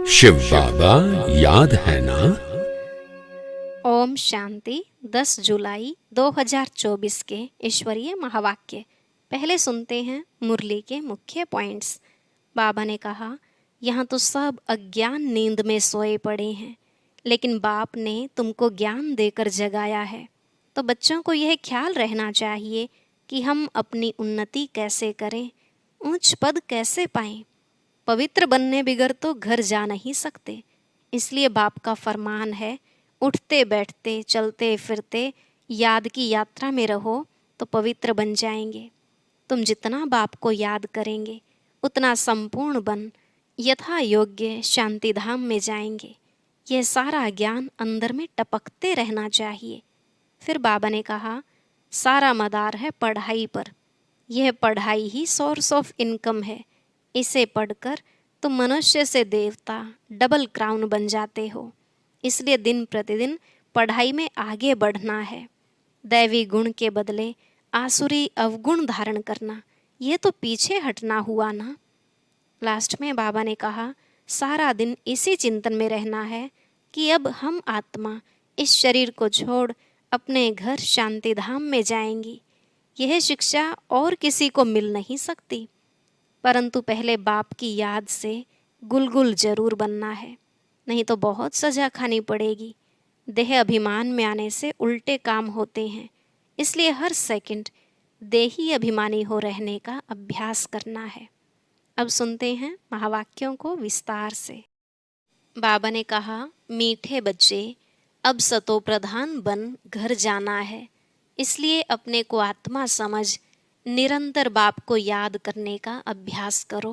शिव बाबा याद है ना। ओम शांति। 10 जुलाई 2024 के ईश्वरीय महावाक्य। पहले सुनते हैं मुरली के मुख्य पॉइंट्स। बाबा ने कहा, यहाँ तो सब अज्ञान नींद में सोए पड़े हैं, लेकिन बाप ने तुमको ज्ञान देकर जगाया है। तो बच्चों को यह ख्याल रहना चाहिए कि हम अपनी उन्नति कैसे करें, ऊंच पद कैसे पाएं। पवित्र बनने बिगर तो घर जा नहीं सकते। इसलिए बाप का फरमान है, उठते बैठते चलते फिरते याद की यात्रा में रहो तो पवित्र बन जाएंगे। तुम जितना बाप को याद करेंगे उतना संपूर्ण बन यथा योग्य शांति धाम में जाएंगे। यह सारा ज्ञान अंदर में टपकते रहना चाहिए। फिर बाबा ने कहा, सारा मदार है पढ़ाई पर। यह पढ़ाई ही सोर्स ऑफ इनकम है। इसे पढ़कर तुम मनुष्य से देवता डबल क्राउन बन जाते हो। इसलिए दिन प्रतिदिन पढ़ाई में आगे बढ़ना है। दैवी गुण के बदले आसुरी अवगुण धारण करना, यह तो पीछे हटना हुआ ना। लास्ट में बाबा ने कहा, सारा दिन इसी चिंतन में रहना है कि अब हम आत्मा इस शरीर को छोड़ अपने घर शांति धाम में जाएंगी। यह शिक्षा और किसी को मिल नहीं सकती, परंतु पहले बाप की याद से गुलगुल जरूर बनना है, नहीं तो बहुत सजा खानी पड़ेगी। देह अभिमान में आने से उल्टे काम होते हैं। इसलिए हर सेकंड देही अभिमानी हो रहने का अभ्यास करना है। अब सुनते हैं महावाक्यों को विस्तार से। बाबा ने कहा, मीठे बच्चे, अब सतो प्रधान बन घर जाना है। इसलिए अपने को आत्मा समझ निरंतर बाप को याद करने का अभ्यास करो।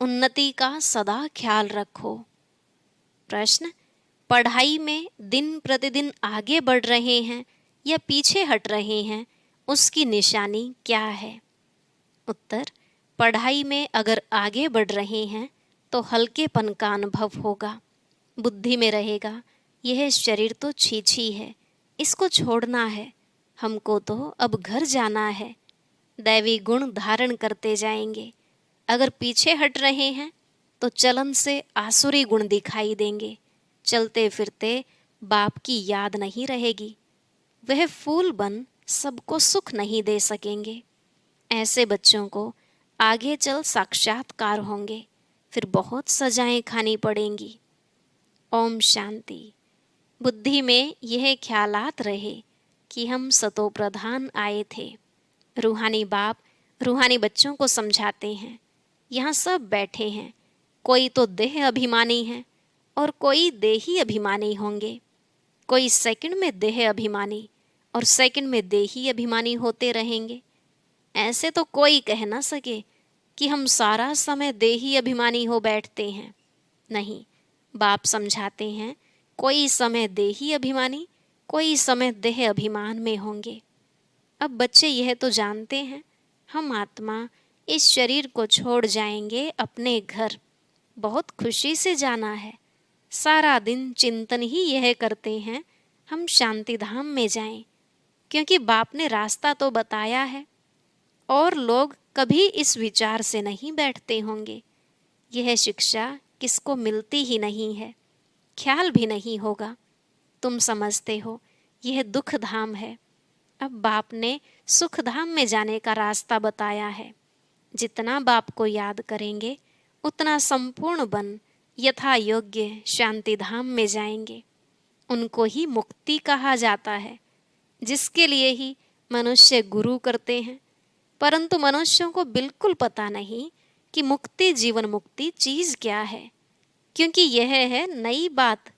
उन्नति का सदा ख्याल रखो। प्रश्न, पढ़ाई में दिन प्रतिदिन आगे बढ़ रहे हैं या पीछे हट रहे हैं, उसकी निशानी क्या है? उत्तर, पढ़ाई में अगर आगे बढ़ रहे हैं तो हल्केपन का अनुभव होगा। बुद्धि में रहेगा, यह शरीर तो छीछी है, इसको छोड़ना है, हमको तो अब घर जाना है। दैवी गुण धारण करते जाएंगे। अगर पीछे हट रहे हैं तो चलन से आसुरी गुण दिखाई देंगे। चलते फिरते बाप की याद नहीं रहेगी। वह फूल बन सबको सुख नहीं दे सकेंगे। ऐसे बच्चों को आगे चल साक्षात्कार होंगे, फिर बहुत सजाएं खानी पड़ेंगी। ओम शांति। बुद्धि में यह ख्यालात रहे कि हम सतो प्रधान आए थे। रूहानी बाप रूहानी बच्चों को समझाते हैं, यहाँ सब बैठे हैं, कोई तो देह अभिमानी है और कोई देही अभिमानी होंगे। कोई सेकंड में देह अभिमानी और सेकंड में देही अभिमानी होते रहेंगे। ऐसे तो कोई कह ना सके कि हम सारा समय देही अभिमानी हो बैठते हैं। नहीं, बाप समझाते हैं, कोई समय देही अभिमानी, कोई समय देह अभिमान में होंगे। अब बच्चे यह तो जानते हैं, हम आत्मा इस शरीर को छोड़ जाएंगे अपने घर। बहुत खुशी से जाना है। सारा दिन चिंतन ही यह करते हैं, हम शांति धाम में जाएं, क्योंकि बाप ने रास्ता तो बताया है। और लोग कभी इस विचार से नहीं बैठते होंगे। यह शिक्षा किसको मिलती ही नहीं है, ख्याल भी नहीं होगा। तुम समझते हो यह दुख धाम है। अब बाप ने सुख धाम में जाने का रास्ता बताया है। जितना बाप को याद करेंगे उतना संपूर्ण बन यथा योग्य शांति धाम में जाएंगे। उनको ही मुक्ति कहा जाता है, जिसके लिए ही मनुष्य गुरु करते हैं। परंतु मनुष्यों को बिल्कुल पता नहीं कि मुक्ति जीवन मुक्ति चीज क्या है, क्योंकि यह है नई बात।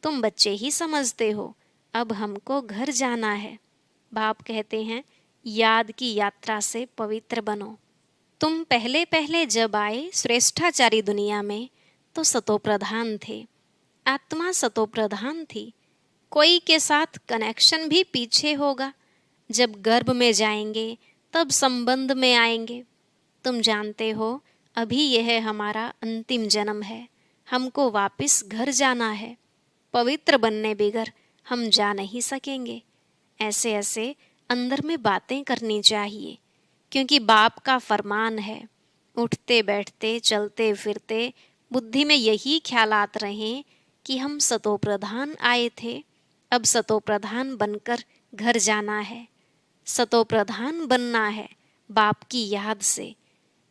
तुम बच्चे ही समझते हो, अब हमको घर जाना है। बाप कहते हैं, याद की यात्रा से पवित्र बनो। तुम पहले पहले जब आए श्रेष्ठाचारी दुनिया में तो सतो प्रधान थे, आत्मा सतो प्रधान थी। कोई के साथ कनेक्शन भी पीछे होगा। जब गर्भ में जाएंगे तब संबंध में आएंगे। तुम जानते हो, अभी यह हमारा अंतिम जन्म है, हमको वापस घर जाना है। पवित्र बनने बिगर हम जा नहीं सकेंगे। ऐसे ऐसे अंदर में बातें करनी चाहिए, क्योंकि बाप का फरमान है, उठते बैठते चलते फिरते बुद्धि में यही ख्यालात रहें कि हम सतोप्रधान आए थे, अब सतोप्रधान बनकर घर जाना है। सतोप्रधान बनना है बाप की याद से,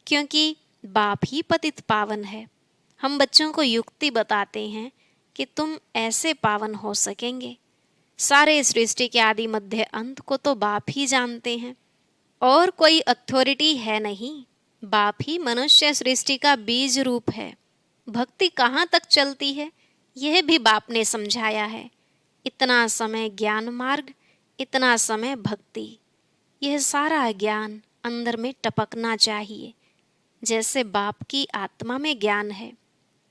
क्योंकि बाप ही पतित पावन है। हम बच्चों को युक्ति बताते हैं कि तुम ऐसे पावन हो सकेंगे। सारे सृष्टि के आदि मध्य अंत को तो बाप ही जानते हैं, और कोई अथॉरिटी है नहीं। बाप ही मनुष्य सृष्टि का बीज रूप है। भक्ति कहाँ तक चलती है यह भी बाप ने समझाया है। इतना समय ज्ञान मार्ग, इतना समय भक्ति। यह सारा ज्ञान अंदर में टपकना चाहिए। जैसे बाप की आत्मा में ज्ञान है,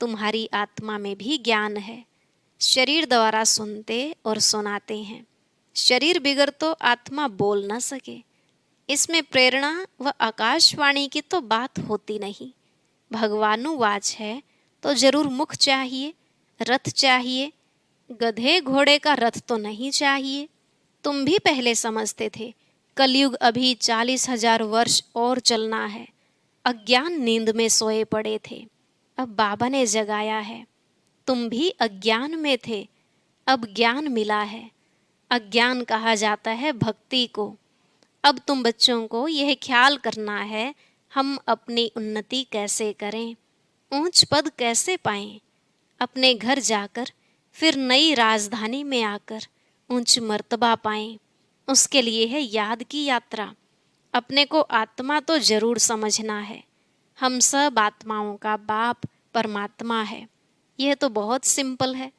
तुम्हारी आत्मा में भी ज्ञान है। शरीर द्वारा सुनते और सुनाते हैं। शरीर बिगर तो आत्मा बोल न सके। इसमें प्रेरणा व आकाशवाणी की तो बात होती नहीं। भगवानुवाच है तो जरूर मुख चाहिए, रथ चाहिए। गधे घोड़े का रथ तो नहीं चाहिए। तुम भी पहले समझते थे कलयुग अभी 40,000 वर्ष और चलना है। अज्ञान नींद में सोए पड़े थे, अब बाबा ने जगाया है। तुम भी अज्ञान में थे, अब ज्ञान मिला है। अज्ञान कहा जाता है भक्ति को। अब तुम बच्चों को यह ख्याल करना है हम अपनी उन्नति कैसे करें, ऊंच पद कैसे पाएं, अपने घर जाकर फिर नई राजधानी में आकर ऊंच मर्तबा पाएं। उसके लिए है याद की यात्रा। अपने को आत्मा तो जरूर समझना है। हम सब आत्माओं का बाप परमात्मा है। यह तो बहुत सिंपल है,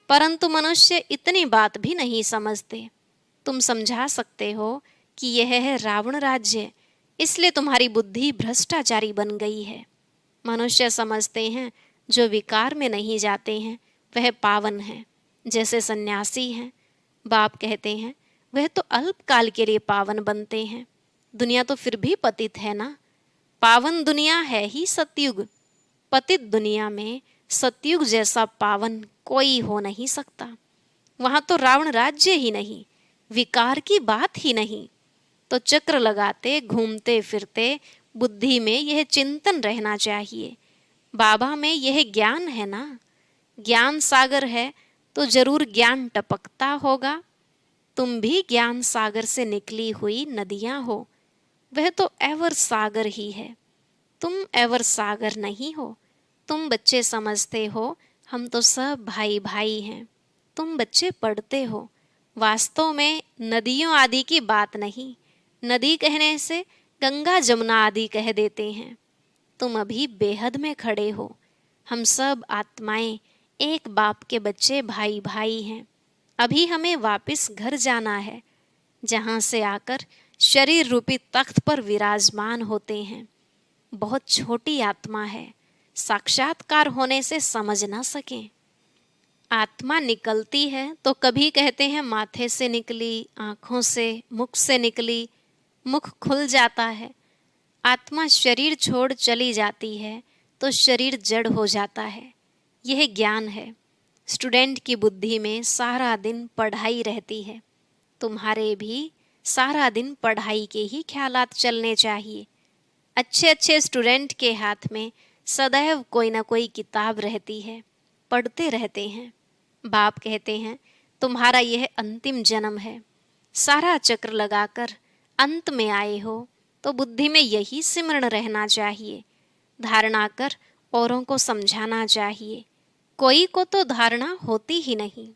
परंतु मनुष्य इतनी बात भी नहीं समझते। तुम समझा सकते हो कि यह है रावण राज्य, इसलिए तुम्हारी बुद्धि भ्रष्टाचारी बन गई है। मनुष्य समझते हैं जो विकार में नहीं जाते हैं वह पावन है, जैसे सन्यासी हैं। बाप कहते हैं वह तो अल्पकाल के लिए पावन बनते हैं। दुनिया तो फिर भी पतित है ना। पावन दुनिया है ही सतयुग। पतित दुनिया में सतयुग जैसा पावन कोई हो नहीं सकता। वहां तो रावण राज्य ही नहीं, विकार की बात ही नहीं। तो चक्र लगाते घूमते फिरते बुद्धि में यह चिंतन रहना चाहिए, बाबा में यह ज्ञान है ना। ज्ञान सागर है तो जरूर ज्ञान टपकता होगा। तुम भी ज्ञान सागर से निकली हुई नदियां हो। वह तो एवर सागर ही है, तुम एवर सागर नहीं हो। तुम बच्चे समझते हो हम तो सब भाई भाई हैं। तुम बच्चे पढ़ते हो, वास्तव में नदियों आदि की बात नहीं। नदी कहने से गंगा जमुना आदि कह देते हैं। तुम अभी बेहद में खड़े हो। हम सब आत्माएं एक बाप के बच्चे भाई भाई हैं। अभी हमें वापस घर जाना है, जहाँ से आकर शरीर रूपी तख्त पर विराजमान होते हैं। बहुत छोटी आत्मा है, साक्षात्कार होने से समझ ना सकें। आत्मा निकलती है तो कभी कहते हैं माथे से निकली, आँखों से, मुख से निकली। मुख खुल जाता है। आत्मा शरीर छोड़ चली जाती है तो शरीर जड़ हो जाता है। यह ज्ञान है। स्टूडेंट की बुद्धि में सारा दिन पढ़ाई रहती है। तुम्हारे भी सारा दिन पढ़ाई के ही ख्यालात चलने चाहिए। अच्छे अच्छे स्टूडेंट के हाथ में सदैव कोई ना कोई किताब रहती है, पढ़ते रहते हैं। बाप कहते हैं तुम्हारा यह अंतिम जन्म है। सारा चक्र लगाकर अंत में आए हो तो बुद्धि में यही सिमरण रहना चाहिए। धारणा कर औरों को समझाना चाहिए। कोई को तो धारणा होती ही नहीं।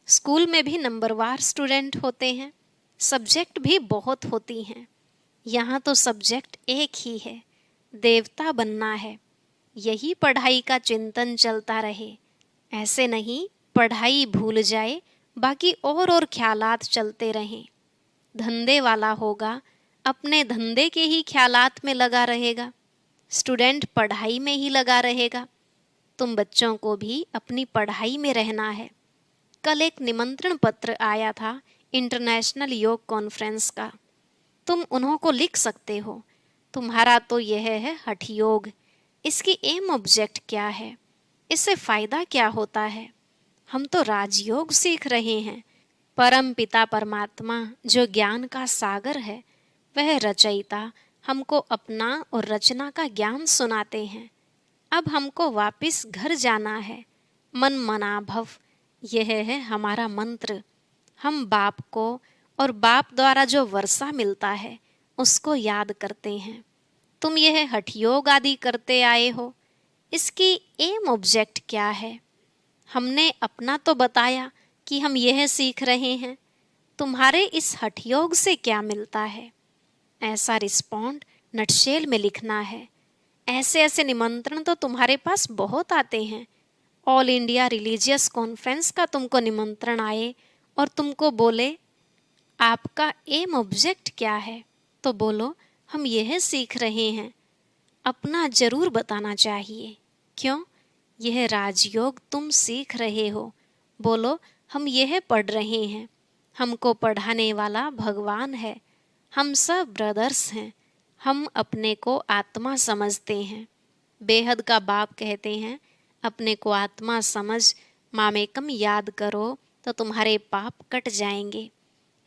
स्कूल में भी नंबरवार स्टूडेंट होते हैं, सब्जेक्ट भी बहुत होती हैं। यहाँ तो सब्जेक्ट एक ही है, देवता बनना है। यही पढ़ाई का चिंतन चलता रहे। ऐसे नहीं पढ़ाई भूल जाए, बाकी और ख्यालात चलते रहें। धंधे वाला होगा, अपने धंधे के ही ख्यालात में लगा रहेगा। स्टूडेंट पढ़ाई में ही लगा रहेगा। तुम बच्चों को भी अपनी पढ़ाई में रहना है। कल एक निमंत्रण पत्र आया था इंटरनेशनल योग कॉन्फ्रेंस का। तुम उन्हों को लिख सकते हो। तुम्हारा तो यह है हठ योग। इसकी एम ऑब्जेक्ट क्या है, इससे फायदा क्या होता है। हम तो राजयोग सीख रहे हैं। परम पिता परमात्मा जो ज्ञान का सागर है, वह रचयिता हमको अपना और रचना का ज्ञान सुनाते हैं। अब हमको वापस घर जाना है। मन मना भव, यह है हमारा मंत्र। हम बाप को और बाप द्वारा जो वर्षा मिलता है उसको याद करते हैं। तुम यह हठयोग आदि करते आए हो, इसकी एम ऑब्जेक्ट क्या है? हमने अपना तो बताया कि हम यह सीख रहे हैं, तुम्हारे इस हठयोग से क्या मिलता है? ऐसा रिस्पॉन्ड नटशेल में लिखना है। ऐसे ऐसे निमंत्रण तो तुम्हारे पास बहुत आते हैं। ऑल इंडिया रिलीजियस कॉन्फ्रेंस का तुमको निमंत्रण आए और तुमको बोले आपका एम ऑब्जेक्ट क्या है, तो बोलो हम यह सीख रहे हैं। अपना जरूर बताना चाहिए। क्यों? यह राजयोग तुम सीख रहे हो। बोलो हम यह पढ़ रहे हैं। हमको पढ़ाने वाला भगवान है। हम सब ब्रदर्स हैं। हम अपने को आत्मा समझते हैं। बेहद का बाप कहते हैं अपने को आत्मा समझ मामेकम याद करो तो तुम्हारे पाप कट जाएंगे।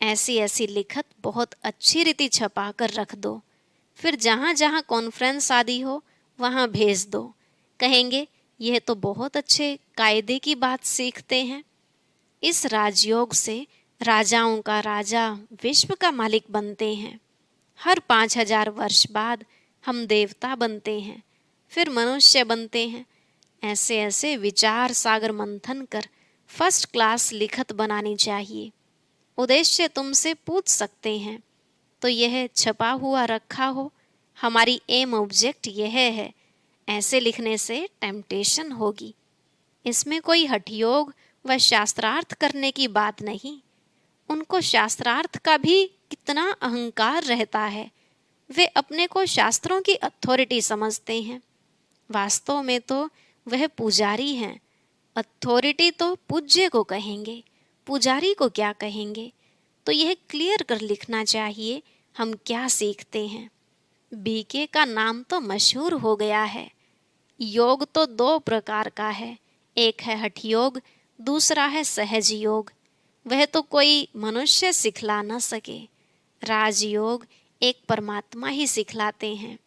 ऐसी ऐसी लिखत बहुत अच्छी रीति छपा कर रख दो। फिर जहाँ जहाँ कॉन्फ्रेंस आदि हो वहाँ भेज दो। कहेंगे यह तो बहुत अच्छे कायदे की बात सीखते हैं। इस राजयोग से राजाओं का राजा विश्व का मालिक बनते हैं। हर 5000 वर्ष बाद हम देवता बनते हैं, फिर मनुष्य बनते हैं। ऐसे ऐसे विचार सागर मंथन कर फर्स्ट क्लास लिखत बनानी चाहिए। उद्देश्य तुमसे पूछ सकते हैं तो यह छपा हुआ रखा हो, हमारी एम ऑब्जेक्ट यह है। ऐसे लिखने से टेम्पटेशन होगी। इसमें कोई हठयोग व शास्त्रार्थ करने की बात नहीं। उनको शास्त्रार्थ का भी कितना अहंकार रहता है। वे अपने को शास्त्रों की अथॉरिटी समझते हैं। वास्तव में तो वह पुजारी हैं। अथॉरिटी तो पूज्य को कहेंगे, पुजारी को क्या कहेंगे? तो यह क्लियर कर लिखना चाहिए हम क्या सीखते हैं। बीके का नाम तो मशहूर हो गया है। योग तो 2 प्रकार का है, एक है हठ योग, दूसरा है सहज योग। वह तो कोई मनुष्य सिखला न सके। राजयोग एक परमात्मा ही सिखलाते हैं।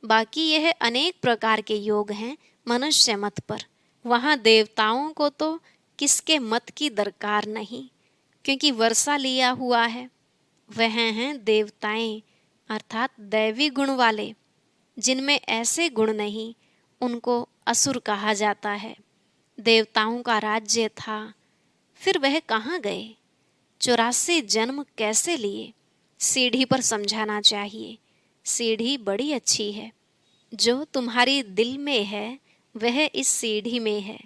बाकी यह अनेक प्रकार के योग हैं मनुष्य मत पर। वहाँ देवताओं को तो किसके मत की दरकार नहीं, क्योंकि वर्षा लिया हुआ है। वह हैं देवताएं अर्थात दैवी गुण वाले। जिनमें ऐसे गुण नहीं उनको असुर कहा जाता है। देवताओं का राज्य था, फिर वह कहाँ गए? 84 जन्म कैसे लिए? सीढ़ी पर समझाना चाहिए। सीढ़ी बड़ी अच्छी है। जो तुम्हारी दिल में है वह इस सीढ़ी में है।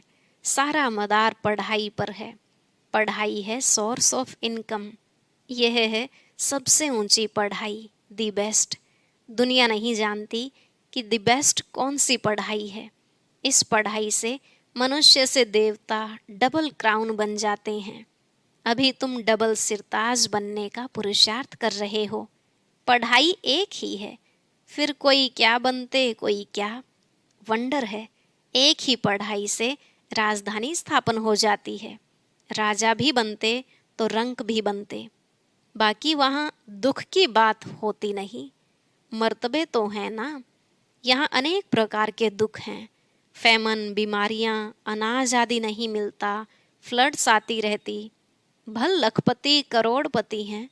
सारा मदार पढ़ाई पर है। पढ़ाई है सोर्स ऑफ इनकम। यह है सबसे ऊंची पढ़ाई, दी बेस्ट। दुनिया नहीं जानती कि दी बेस्ट कौन सी पढ़ाई है। इस पढ़ाई से मनुष्य से देवता डबल क्राउन बन जाते हैं। अभी तुम डबल सिरताज बनने का पुरुषार्थ कर रहे हो। पढ़ाई एक ही है, फिर कोई क्या बनते कोई क्या। वंडर है, एक ही पढ़ाई से राजधानी स्थापन हो जाती है। राजा भी बनते तो रंक भी बनते। बाकी वहाँ दुख की बात होती नहीं। मर्तबे तो हैं ना। यहाँ अनेक प्रकार के दुख हैं। फैमन, बीमारियाँ, अनाज आदि नहीं मिलता, फ्लड्स आती रहती। भल लखपति करोड़पति हैं,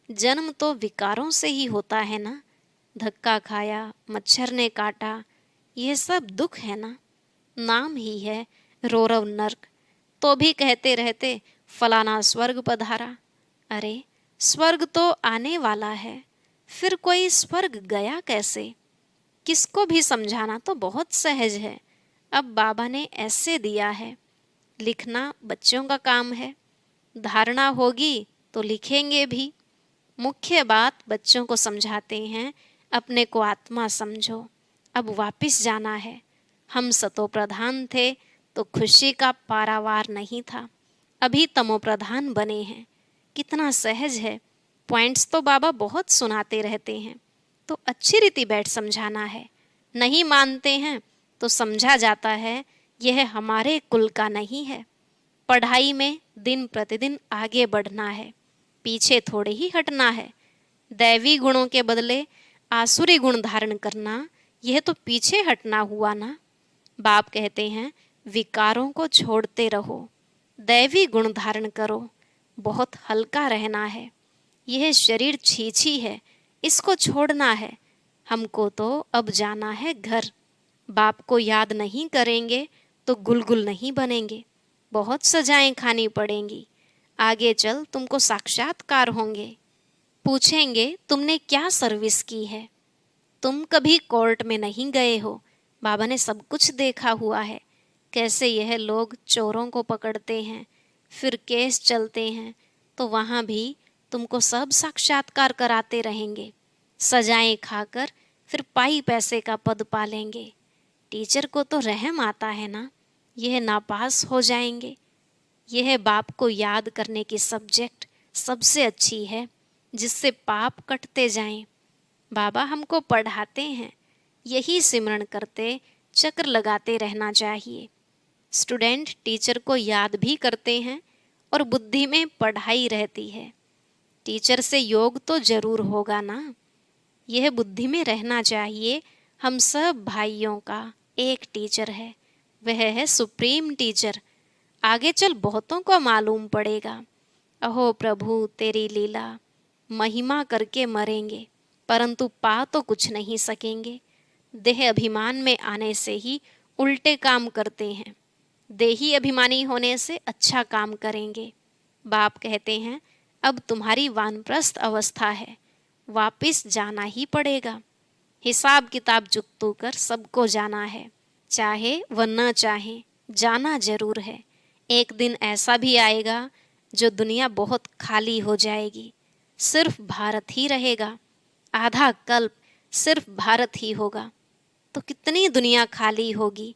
जन्म तो विकारों से ही होता है ना। धक्का खाया, मच्छर ने काटा, ये सब दुख है ना। नाम ही है रोरव नर्क, तो भी कहते रहते फलाना स्वर्ग पधारा। अरे स्वर्ग तो आने वाला है, फिर कोई स्वर्ग गया कैसे? किसको भी समझाना तो बहुत सहज है। अब बाबा ने ऐसे दिया है, लिखना बच्चों का काम है। धारणा होगी तो लिखेंगे भी। मुख्य बात बच्चों को समझाते हैं, अपने को आत्मा समझो। अब वापस जाना है। हम सतो प्रधान थे तो खुशी का पारावार नहीं था, अभी तमो प्रधान बने हैं। कितना सहज है। पॉइंट्स तो बाबा बहुत सुनाते रहते हैं, तो अच्छी रीति बैठ समझाना है। नहीं मानते हैं तो समझा जाता है यह हमारे कुल का नहीं है। पढ़ाई में दिन प्रतिदिन आगे बढ़ना है, पीछे थोड़े ही हटना है। दैवी गुणों के बदले आसुरी गुण धारण करना, यह तो पीछे हटना हुआ ना। बाप कहते हैं विकारों को छोड़ते रहो, दैवी गुण धारण करो, बहुत हल्का रहना है। यह शरीर छीछी है, इसको छोड़ना है। हमको तो अब जाना है घर। बाप को याद नहीं करेंगे तो गुलगुल नहीं बनेंगे, बहुत सजाएं खानी पड़ेंगी। आगे चल तुमको साक्षात्कार होंगे, पूछेंगे तुमने क्या सर्विस की है। तुम कभी कोर्ट में नहीं गए हो, बाबा ने सब कुछ देखा हुआ है, कैसे यह लोग चोरों को पकड़ते हैं, फिर केस चलते हैं, तो वहाँ भी तुमको सब साक्षात्कार कराते रहेंगे। सजाएं खाकर फिर पाई पैसे का पद पालेंगे। टीचर को तो रहम आता है ना, यह नापास हो जाएंगे। यह बाप को याद करने की सब्जेक्ट सबसे अच्छी है, जिससे पाप कटते जाएं। बाबा हमको पढ़ाते हैं, यही सिमरण करते चक्र लगाते रहना चाहिए। स्टूडेंट टीचर को याद भी करते हैं और बुद्धि में पढ़ाई रहती है। टीचर से योग तो जरूर होगा ना, यह बुद्धि में रहना चाहिए। हम सब भाइयों का एक टीचर है, वह है सुप्रीम टीचर। आगे चल बहुतों को मालूम पड़ेगा। अहो प्रभु तेरी लीला, महिमा करके मरेंगे, परंतु पा तो कुछ नहीं सकेंगे। देह अभिमान में आने से ही उल्टे काम करते हैं, देही अभिमानी होने से अच्छा काम करेंगे। बाप कहते हैं अब तुम्हारी वानप्रस्थ अवस्था है, वापिस जाना ही पड़ेगा। हिसाब किताब चुकतू कर सबको जाना है, चाहे व न चाहे जाना जरूर है। एक दिन ऐसा भी आएगा जो दुनिया बहुत खाली हो जाएगी, सिर्फ भारत ही रहेगा। आधा कल्प सिर्फ भारत ही होगा, तो कितनी दुनिया खाली होगी,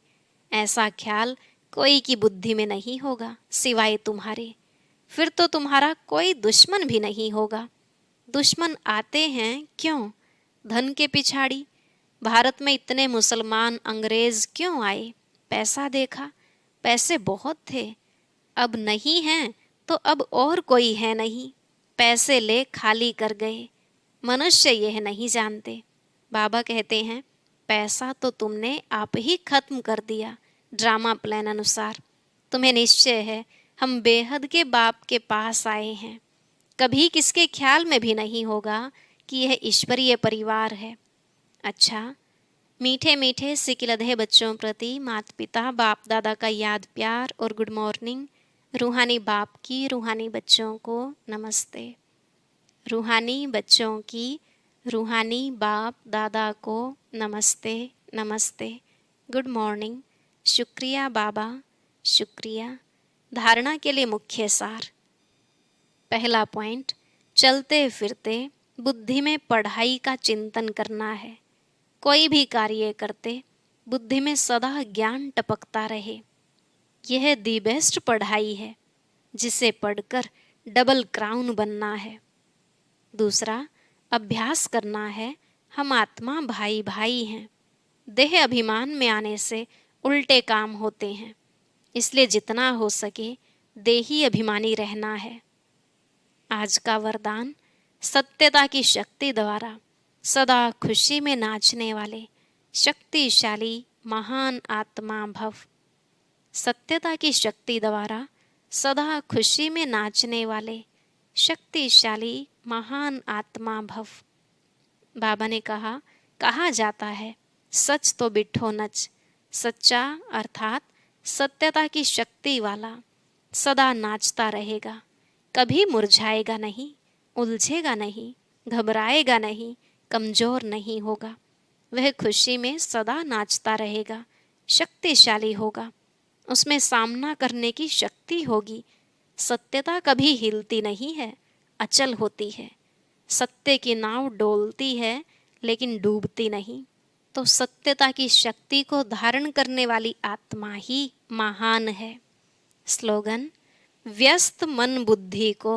ऐसा ख्याल कोई की बुद्धि में नहीं होगा सिवाय तुम्हारे। फिर तो तुम्हारा कोई दुश्मन भी नहीं होगा। दुश्मन आते हैं क्यों? धन के पिछाड़ी। भारत में इतने मुसलमान अंग्रेज क्यों आए? पैसा देखा, पैसे बहुत थे, अब नहीं हैं तो अब और कोई है नहीं, पैसे ले खाली कर गए। मनुष्य यह नहीं जानते। बाबा कहते हैं पैसा तो तुमने आप ही खत्म कर दिया ड्रामा प्लान अनुसार। तुम्हें निश्चय है हम बेहद के बाप के पास आए हैं। कभी किसके ख्याल में भी नहीं होगा कि यह ईश्वरीय परिवार है। अच्छा, मीठे मीठे सिकिलधे बच्चों प्रति माता पिता बाप दादा का याद प्यार और गुड मॉर्निंग। रूहानी बाप की रूहानी बच्चों को नमस्ते। रूहानी बच्चों की रूहानी बाप दादा को नमस्ते नमस्ते, गुड मॉर्निंग। शुक्रिया बाबा, शुक्रिया। धारणा के लिए मुख्य सार। पहला पॉइंट, चलते फिरते बुद्धि में पढ़ाई का चिंतन करना है। कोई भी कार्य करते बुद्धि में सदा ज्ञान टपकता रहे। यह दी बेस्ट पढ़ाई है, जिसे पढ़कर डबल क्राउन बनना है। दूसरा, अभ्यास करना है हम आत्मा भाई भाई हैं। देह अभिमान में आने से उल्टे काम होते हैं, इसलिए जितना हो सके देही अभिमानी रहना है। आज का वरदान, सत्यता की शक्ति द्वारा सदा खुशी में नाचने वाले शक्तिशाली महान आत्मा भव। सत्यता की शक्ति द्वारा सदा खुशी में नाचने वाले शक्तिशाली महान आत्मा भव। बाबा ने कहा जाता है सच तो बिठो नच। सच्चा अर्थात सत्यता की शक्ति वाला सदा नाचता रहेगा, कभी मुरझाएगा नहीं, उलझेगा नहीं, घबराएगा नहीं, कमजोर नहीं होगा। वह खुशी में सदा नाचता रहेगा, शक्तिशाली होगा, उसमें सामना करने की शक्ति होगी। सत्यता कभी हिलती नहीं है, अचल होती है। सत्य की नाव डोलती है लेकिन डूबती नहीं। तो सत्यता की शक्ति को धारण करने वाली आत्मा ही महान है। स्लोगन, व्यस्त मन बुद्धि को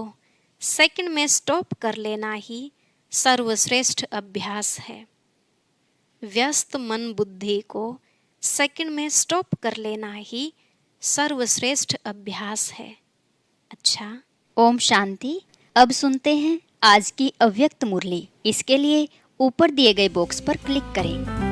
सेकंड में स्टॉप कर लेना ही सर्वश्रेष्ठ अभ्यास है। व्यस्त मन बुद्धि को सेकंड में स्टॉप कर लेना ही सर्वश्रेष्ठ अभ्यास है। अच्छा, ओम शांति। अब सुनते हैं आज की अव्यक्त मुरली। इसके लिए ऊपर दिए गए बॉक्स पर क्लिक करें।